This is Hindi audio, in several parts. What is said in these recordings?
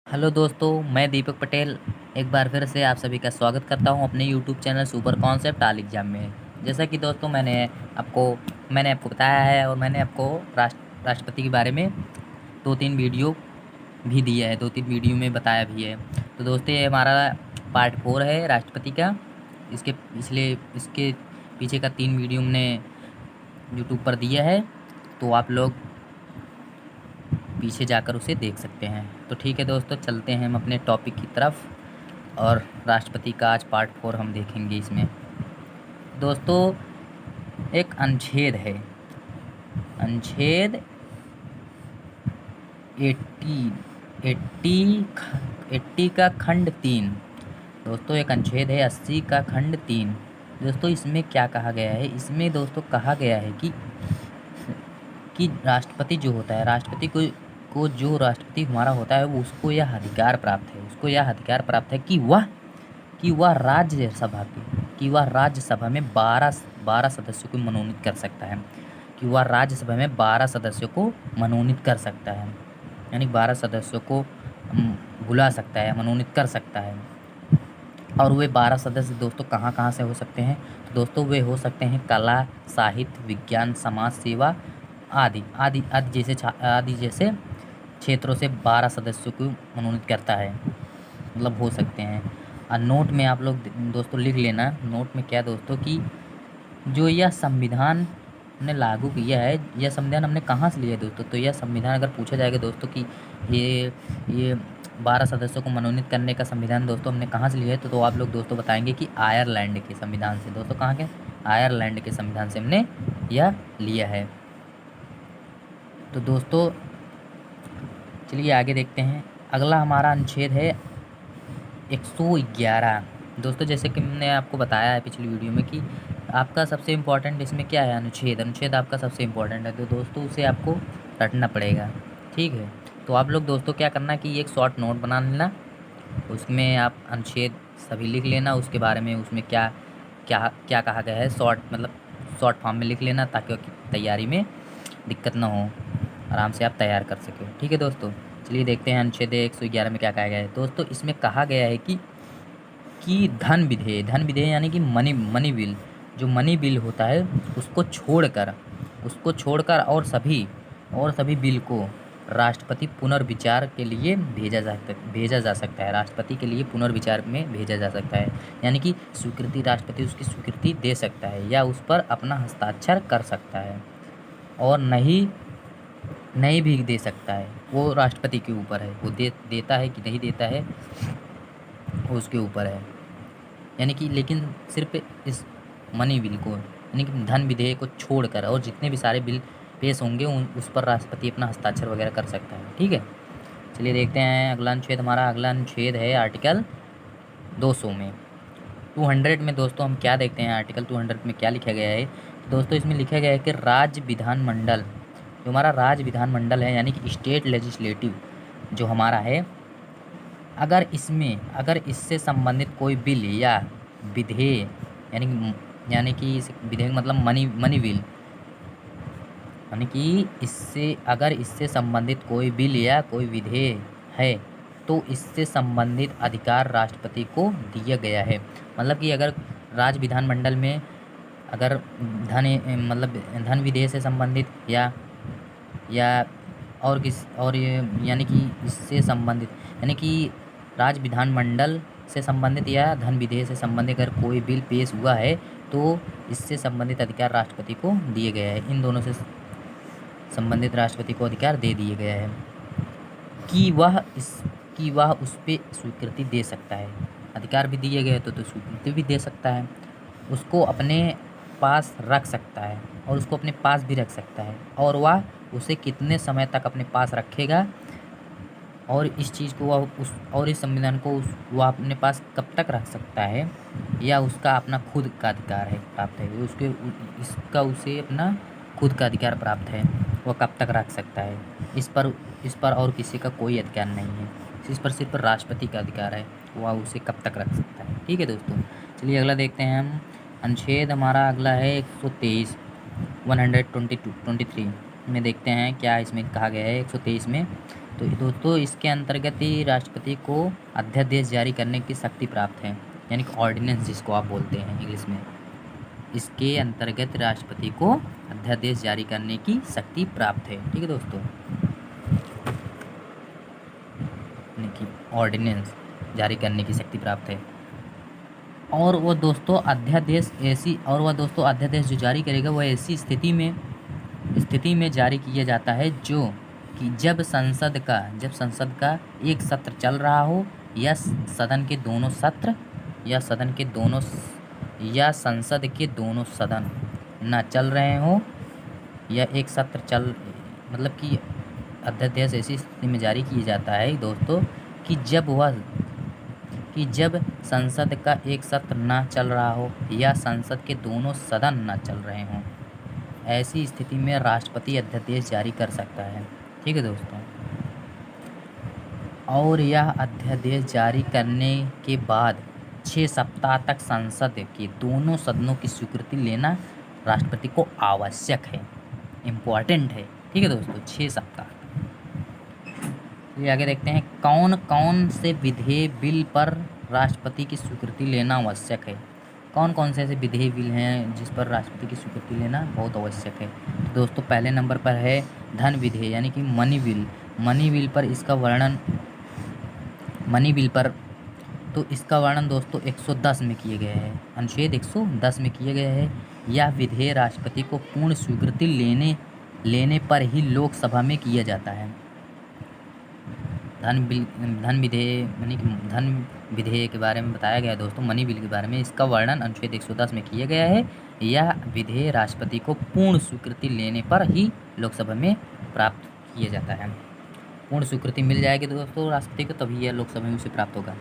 हेलो दोस्तों, मैं दीपक पटेल एक बार फिर से आप सभी का स्वागत करता हूं अपने यूट्यूब चैनल सुपर कॉन्सेप्ट आल एग्जाम में। जैसा कि दोस्तों आपको मैंने आपको बताया है और मैंने आपको राष्ट्रपति के बारे में दो तीन वीडियो भी दिया है, दो तीन वीडियो में बताया भी है। तो दोस्तों ये हमारा पार्ट 4 है राष्ट्रपति का। इसके पीछे का 3 वीडियो हमने यूट्यूब पर दिया है, तो आप लोग पीछे जाकर उसे देख सकते हैं। तो ठीक है दोस्तों, चलते हैं हम अपने टॉपिक की तरफ और राष्ट्रपति का आज पार्ट 4 हम देखेंगे। इसमें दोस्तों एक अनुच्छेद है, अनुच्छेद 80 का खंड 3। दोस्तों एक अनुच्छेद है 80 का खंड 3। दोस्तों इसमें क्या कहा गया है? इसमें दोस्तों कहा गया है कि राष्ट्रपति जो होता है, राष्ट्रपति को जो राष्ट्रपति हमारा होता है वो उसको यह अधिकार प्राप्त है कि वह राज्यसभा में 12 सदस्यों को मनोनीत कर सकता है। कि वह राज्यसभा में 12 सदस्यों को मनोनीत कर सकता है, यानी 12 सदस्यों को बुला सकता है, मनोनीत कर सकता है। और वे 12 सदस्य दोस्तों कहाँ कहाँ से हो सकते हैं? तो दोस्तों वे हो सकते हैं कला, साहित्य, विज्ञान, समाज सेवा आदि आदि आदि जैसे क्षेत्रों से 12 सदस्यों को मनोनीत करता है, मतलब हो सकते हैं। और नोट में आप लोग दोस्तों लिख लेना, नोट में क्या दोस्तों कि जो यह संविधान ने लागू किया है, यह संविधान हमने कहाँ से लिया है दोस्तों? तो यह संविधान अगर पूछा जाएगा दोस्तों कि ये 12 सदस्यों को मनोनीत करने का संविधान दोस्तों हमने कहाँ से लिया है, तो आप लोग दोस्तों बताएंगे कि आयरलैंड के संविधान से। दोस्तों कहाँ के? आयरलैंड के संविधान से हमने यह लिया है। तो दोस्तों चलिए आगे देखते हैं। अगला हमारा अनुच्छेद है 111। दोस्तों जैसे कि मैंने आपको बताया है पिछली वीडियो में कि आपका सबसे इम्पोर्टेंट इसमें क्या है? अनुच्छेद आपका सबसे इम्पोर्टेंट है, तो दोस्तों उसे आपको रटना पड़ेगा। ठीक है, तो आप लोग दोस्तों क्या करना कि एक शॉर्ट नोट बना लेना, उसमें आप अनुच्छेद सभी लिख लेना, उसके बारे में उसमें क्या क्या क्या कहा गया है शॉर्ट फॉर्म में लिख लेना, ताकि तैयारी में दिक्कत ना हो, आराम से आप तैयार कर सकें। ठीक है दोस्तों, चलिए देखते हैं अनुच्छेद 111 में क्या कहा गया है। दोस्तों इसमें कहा गया है कि धन विधेय यानी कि मनी बिल, जो मनी बिल होता है उसको छोड़कर और सभी बिल को राष्ट्रपति पुनर्विचार के लिए भेजा जा सकता है। राष्ट्रपति के लिए पुनर्विचार में भेजा जा सकता है, यानी कि राष्ट्रपति उसकी स्वीकृति दे सकता है या उस पर अपना हस्ताक्षर कर सकता है, और नहीं भी दे सकता है। वो राष्ट्रपति के ऊपर है, वो देता है कि नहीं देता है, वो उसके ऊपर है। यानी कि लेकिन सिर्फ इस मनी बिल को, यानी कि धन विधेयक को छोड़कर और जितने भी सारे बिल पेश होंगे उस पर राष्ट्रपति अपना हस्ताक्षर वगैरह कर सकता है। ठीक है, चलिए देखते हैं अगला अनुच्छेद। हमारा अगला अनुच्छेद है आर्टिकल 200 में। 200 में दोस्तों हम क्या देखते हैं? आर्टिकल 200 में क्या लिखा गया है? तो दोस्तों इसमें लिखा गया है कि राज्य विधानमंडल, जो हमारा राज्य विधानमंडल है, यानी कि स्टेट लेजिस्लेटिव जो हमारा है, अगर इससे संबंधित कोई बिल या विधेयक, यानी कि विधेयक मतलब मनी बिल, यानी कि इससे संबंधित कोई बिल या कोई विधेयक है, तो इससे संबंधित अधिकार राष्ट्रपति को दिया गया है। मतलब कि अगर राज्य विधानमंडल में अगर धन विधेयक से संबंधित या और ये यानी कि इससे संबंधित, यानी कि राज्य विधानमंडल से संबंधित या धन विधेयक से संबंधित अगर कोई बिल पेश हुआ है, तो इससे संबंधित अधिकार राष्ट्रपति को दिए गए हैं। इन दोनों से संबंधित राष्ट्रपति को अधिकार दे दिए गया है कि वह उस पर स्वीकृति दे सकता है। अधिकार भी दिए गए तो स्वीकृति भी दे सकता है, उसको अपने पास रख सकता है और उसको अपने पास भी रख सकता है, और वह उसे कितने समय तक अपने पास रखेगा, और इस चीज़ को इस संविधान को वह अपने पास कब तक रख सकता है, या उसका अपना खुद का अधिकार है प्राप्त है, उसे अपना खुद का अधिकार प्राप्त है, वह कब तक रख सकता है। इस पर और किसी का कोई अधिकार नहीं है, इस पर सिर्फ राष्ट्रपति का अधिकार है, वह उसे कब तक रख सकता है। ठीक है दोस्तों, चलिए अगला देखते हैं हम। अनुच्छेद हमारा अगला है 123 में देखते हैं क्या इसमें कहा गया है। 123 में तो दोस्तों इसके अंतर्गत ही राष्ट्रपति को अध्यादेश जारी करने की शक्ति प्राप्त है, यानी कि ऑर्डिनेंस जिसको आप बोलते हैं इंग्लिश में। इसके अंतर्गत राष्ट्रपति को अध्यादेश जारी करने की शक्ति प्राप्त है। ठीक है दोस्तों, यानी कि ऑर्डिनेंस जारी करने की शक्ति प्राप्त है। और वो दोस्तों अध्यादेश जो जारी करेगा वो ऐसी स्थिति में जारी किया जाता है जो कि जब संसद का एक सत्र चल रहा हो, या सदन के दोनों सत्र या संसद के दोनों सदन ना चल रहे हों, या एक सत्र मतलब कि अध्यादेश ऐसी स्थिति में जारी किया जाता है दोस्तों कि जब संसद का एक सत्र ना चल रहा हो या संसद के दोनों सदन ना चल रहे हों। ऐसी स्थिति में राष्ट्रपति अध्यादेश जारी कर सकता है। ठीक है दोस्तों, और यह अध्यादेश जारी करने के बाद 6 सप्ताह तक संसद के दोनों सदनों की स्वीकृति लेना राष्ट्रपति को आवश्यक है, इम्पोर्टेंट है। ठीक है दोस्तों, 6 सप्ताह। ये आगे देखते हैं कौन कौन से विधेयक बिल पर राष्ट्रपति की स्वीकृति लेना आवश्यक है। कौन कौन से ऐसे विधेयक बिल हैं जिस पर राष्ट्रपति की स्वीकृति लेना बहुत आवश्यक है। तो दोस्तों पहले नंबर पर है धन विधेयक, यानी कि मनी बिल। मनी बिल पर इसका वर्णन दोस्तों 110 में किए गए हैं, अनुच्छेद 110 में किए गए हैं। यह विधेयक राष्ट्रपति को पूर्ण स्वीकृति लेने पर ही लोकसभा में किया जाता है। धन विधेयक के बारे में बताया गया है दोस्तों, मनी बिल के बारे में। इसका वर्णन अनुच्छेद 110 में किया गया है। यह विधेयक राष्ट्रपति को पूर्ण स्वीकृति लेने पर ही लोकसभा में प्राप्त किया जाता है। पूर्ण स्वीकृति मिल जाएगी दोस्तों राष्ट्रपति को, तभी यह लोकसभा में उसे प्राप्त होगा।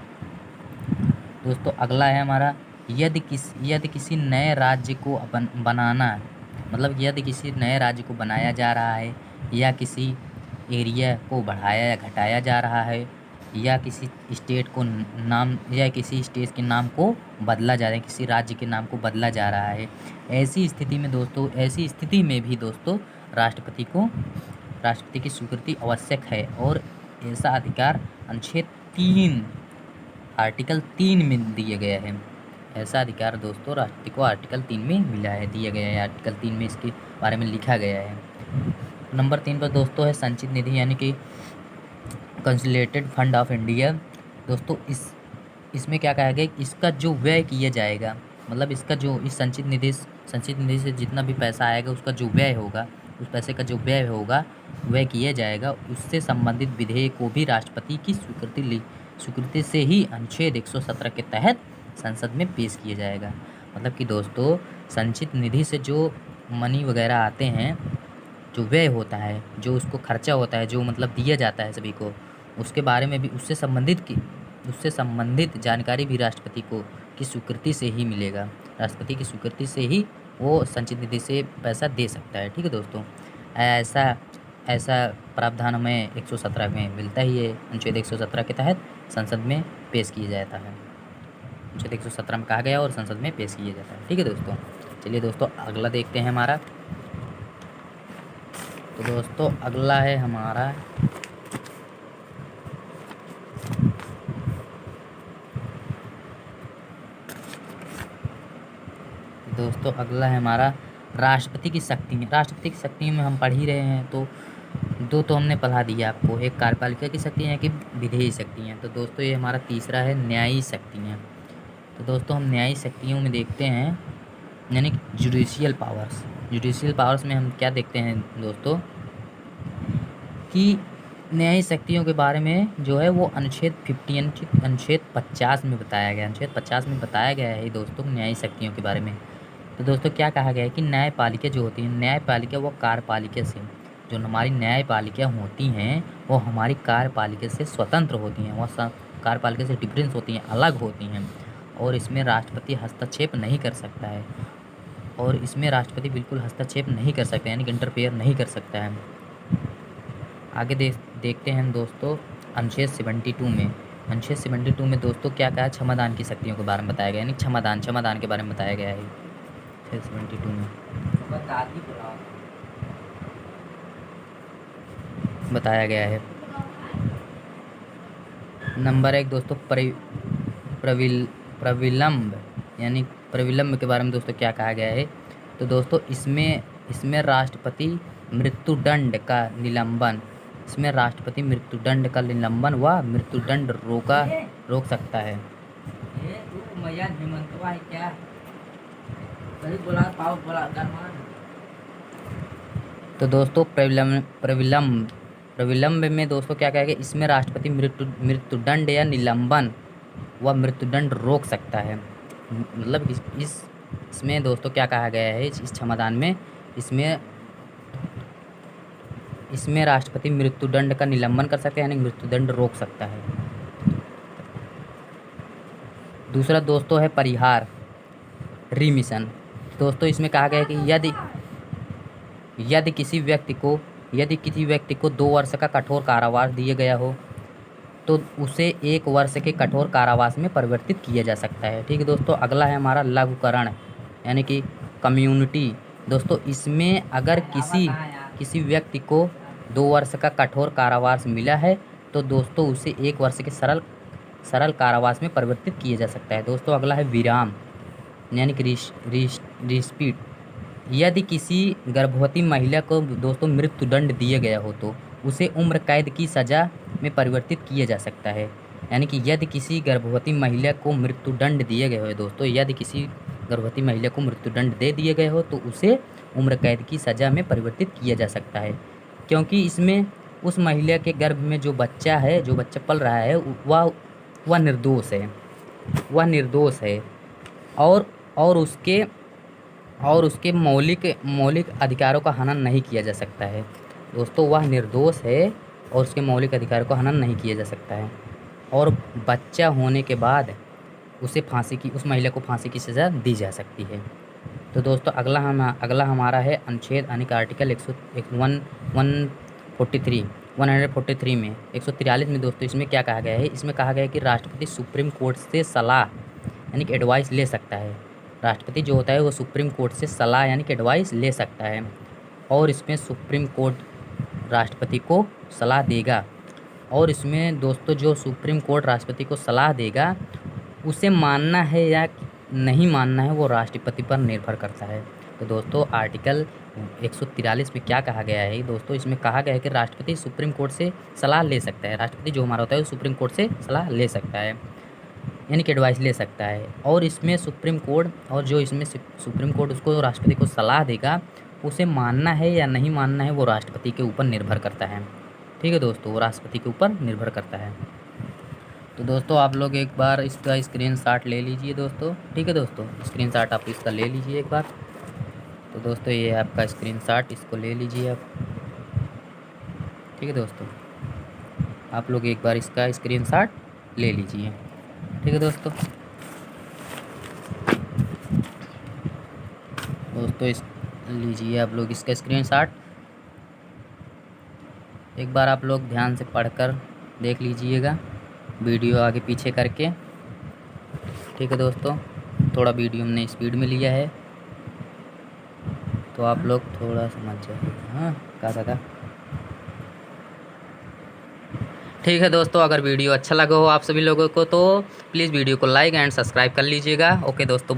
दोस्तों अगला है हमारा यदि किसी नए राज्य को बनाना, मतलब यदि किसी नए राज्य को बनाया जा रहा है, या किसी एरिया को बढ़ाया या घटाया जा रहा है, या किसी स्टेट के नाम को बदला जा रहा है, किसी राज्य के नाम को बदला जा रहा है। ऐसी स्थिति में भी दोस्तों राष्ट्रपति की स्वीकृति आवश्यक है, और ऐसा अधिकार अनुच्छेद 3 आर्टिकल 3 में दिया गया है। ऐसा अधिकार दोस्तों राष्ट्रपति को आर्टिकल 3 में दिया गया है। आर्टिकल 3 में इसके बारे में लिखा गया है। नंबर 3 पर दोस्तों है संचित निधि, यानी कि कंसोलिडेटेड फंड ऑफ इंडिया। दोस्तों इसमें क्या कहा गया, इसका जो व्यय किया जाएगा, मतलब इसका जो इस संचित निधि से जितना भी पैसा आएगा उसका जो व्यय होगा, उस पैसे का जो व्यय होगा व्यय किया जाएगा, उससे संबंधित विधेयक को भी राष्ट्रपति की स्वीकृति से ही अनुच्छेद 117 के तहत संसद में पेश किया जाएगा। मतलब कि दोस्तों संचित निधि से जो मनी वगैरह आते हैं, जो व्यय होता है, जो उसको खर्चा होता है, जो मतलब दिया जाता है सभी को, उसके बारे में भी उससे संबंधित जानकारी भी राष्ट्रपति की स्वीकृति से ही मिलेगा। राष्ट्रपति की स्वीकृति से ही वो संचित निधि से पैसा दे सकता है। ठीक है दोस्तों, ऐसा प्रावधान हमें 117 में मिलता ही है। अनुच्छेद 117 के तहत संसद में पेश किया जाता है। अनुच्छेद 117 में कहा गया और संसद में पेश किया जाता है। ठीक है दोस्तों, चलिए दोस्तों अगला देखते हैं हमारा। तो दोस्तों अगला है हमारा राष्ट्रपति की शक्ति। राष्ट्रपति की शक्ति में हम पढ़ ही रहे हैं, तो दो तो हमने पढ़ा दिया आपको, एक कार्यपालिका की शक्ति है कि विधेयी शक्ति हैं। तो दोस्तों ये हमारा तीसरा है न्यायिक शक्तियाँ। तो दोस्तों हम न्यायिक शक्तियों में देखते हैं, यानी जुडिशियल पावर्स में हम क्या देखते हैं दोस्तों कि न्यायिक शक्तियों के बारे में जो है वो अनुच्छेद 50 में बताया गया। अनुच्छेद 50 में बताया गया है दोस्तों न्यायिक शक्तियों के बारे में। तो दोस्तों क्या कहा गया है कि न्यायपालिका जो होती है, न्यायपालिका वो कार्यपालिका से, जो हमारी न्यायपालिका होती हैं वो हमारी कार्यपालिका से स्वतंत्र होती हैं, वो कार्यपालिका से डिफरेंस होती हैं, अलग होती हैं, और इसमें राष्ट्रपति हस्तक्षेप नहीं कर सकता है, और इसमें राष्ट्रपति बिल्कुल हस्तक्षेप नहीं कर सकता, यानी कि इंटरफेयर नहीं कर सकता है। आगे देखते हैं दोस्तों अनुच्छेद 72 में दोस्तों क्या कहा, क्षमादान की शक्तियों के बारे में बताया गया, यानी क्षमादान के बारे में बताया गया है 72 में बताया गया है। नंबर 1 दोस्तों प्रविलंब, यानी प्रविलंब के बारे में दोस्तों क्या कहा गया है। तो दोस्तों इसमें राष्ट्रपति मृत्युदंड का निलंबन, इसमें राष्ट्रपति मृत्युदंड का निलंबन व मृत्युदंड रोक सकता है। तो दोस्तों प्रविलंब में दोस्तों क्या कहेगा, इसमें राष्ट्रपति मृत्युदंड या निलंबन व मृत्युदंड रोक सकता है। मतलब इसमें दोस्तों क्या कहा गया है, इस क्षमादान में इसमें राष्ट्रपति मृत्युदंड का निलंबन कर सकते हैं, यानी मृत्युदंड रोक सकता है। दूसरा दोस्तों है परिहार, रिमिशन। दोस्तों इसमें कहा गया है कि यदि किसी व्यक्ति को 2 वर्ष का कठोर कारावास दिया गया हो तो उसे 1 वर्ष के कठोर कारावास में परिवर्तित किया जा सकता है। ठीक है दोस्तों, अगला है हमारा लघुकरण, यानी कि कम्युनिटी। दोस्तों इसमें अगर किसी व्यक्ति को 2 वर्ष का कठोर कारावास मिला है तो दोस्तों उसे 1 वर्ष के सरल कारावास में परिवर्तित किया जा सकता है। दोस्तों अगला है विराम, यानी कि रिस्पीट। यदि किसी गर्भवती महिला को दोस्तों मृत्युदंड दिया गया हो तो उसे उम्र कैद की सज़ा में परिवर्तित किया जा सकता है। यानी कि यदि किसी गर्भवती महिला को मृत्युदंड दिए गए हो दोस्तों, यदि किसी गर्भवती महिला को मृत्युदंड दे दिए गए हो तो उसे उम्र कैद की सज़ा में परिवर्तित किया जा सकता है, क्योंकि इसमें उस महिला के गर्भ में जो बच्चा पल रहा है वह निर्दोष है और उसके मौलिक अधिकारों का हनन नहीं किया जा सकता है। दोस्तों वह निर्दोष है और उसके मौलिक अधिकारों का हनन नहीं किया जा सकता है, और बच्चा होने के बाद उस महिला को फांसी की सज़ा दी जा सकती है। तो दोस्तों अगला हमारा है अनुच्छेद, यानी कि आर्टिकल 143 में 143 में दोस्तों इसमें क्या कहा गया है, इसमें कहा गया है कि राष्ट्रपति सुप्रीम कोर्ट से सलाह यानी कि एडवाइस ले सकता है। राष्ट्रपति जो होता है वो सुप्रीम कोर्ट से सलाह यानी कि एडवाइस ले सकता है, और इसमें सुप्रीम कोर्ट राष्ट्रपति को सलाह देगा, और इसमें दोस्तों जो सुप्रीम कोर्ट राष्ट्रपति को सलाह देगा उसे मानना है या नहीं मानना है वो राष्ट्रपति पर निर्भर करता है। तो दोस्तों आर्टिकल 143 में क्या कहा गया है दोस्तों, इसमें कहा गया है कि राष्ट्रपति सुप्रीम कोर्ट से सलाह ले सकता है। राष्ट्रपति जो हमारा होता है वो सुप्रीम कोर्ट से सलाह ले सकता है, यानी कि एडवाइस ले सकता है, और इसमें सुप्रीम कोर्ट उसको राष्ट्रपति को सलाह देगा, उसे मानना है या नहीं मानना है वो राष्ट्रपति के ऊपर निर्भर करता है। ठीक है दोस्तों, वो राष्ट्रपति के ऊपर निर्भर करता है। तो दोस्तों आप लोग एक बार इसका स्क्रीनशॉट ले लीजिए दोस्तों। ठीक है दोस्तों, स्क्रीनशॉट आप इसका ले लीजिए एक बार। तो दोस्तों ये है आपका स्क्रीनशॉट, इसको ले लीजिए आप। ठीक है दोस्तों, आप लोग एक बार इसका स्क्रीनशॉट ले लीजिए। ठीक है दोस्तों लीजिए आप लोग इसका स्क्रीनशॉट। एक बार आप लोग ध्यान से पढ़कर देख लीजिएगा, वीडियो आगे पीछे करके। ठीक है दोस्तों, थोड़ा वीडियो हमने स्पीड में लिया है तो आप लोग थोड़ा समझ जाइए। हाँ कहा था। ठीक है दोस्तों, अगर वीडियो अच्छा लगा हो आप सभी लोगों को तो प्लीज़ वीडियो को लाइक एंड सब्सक्राइब कर लीजिएगा। ओके दोस्तों।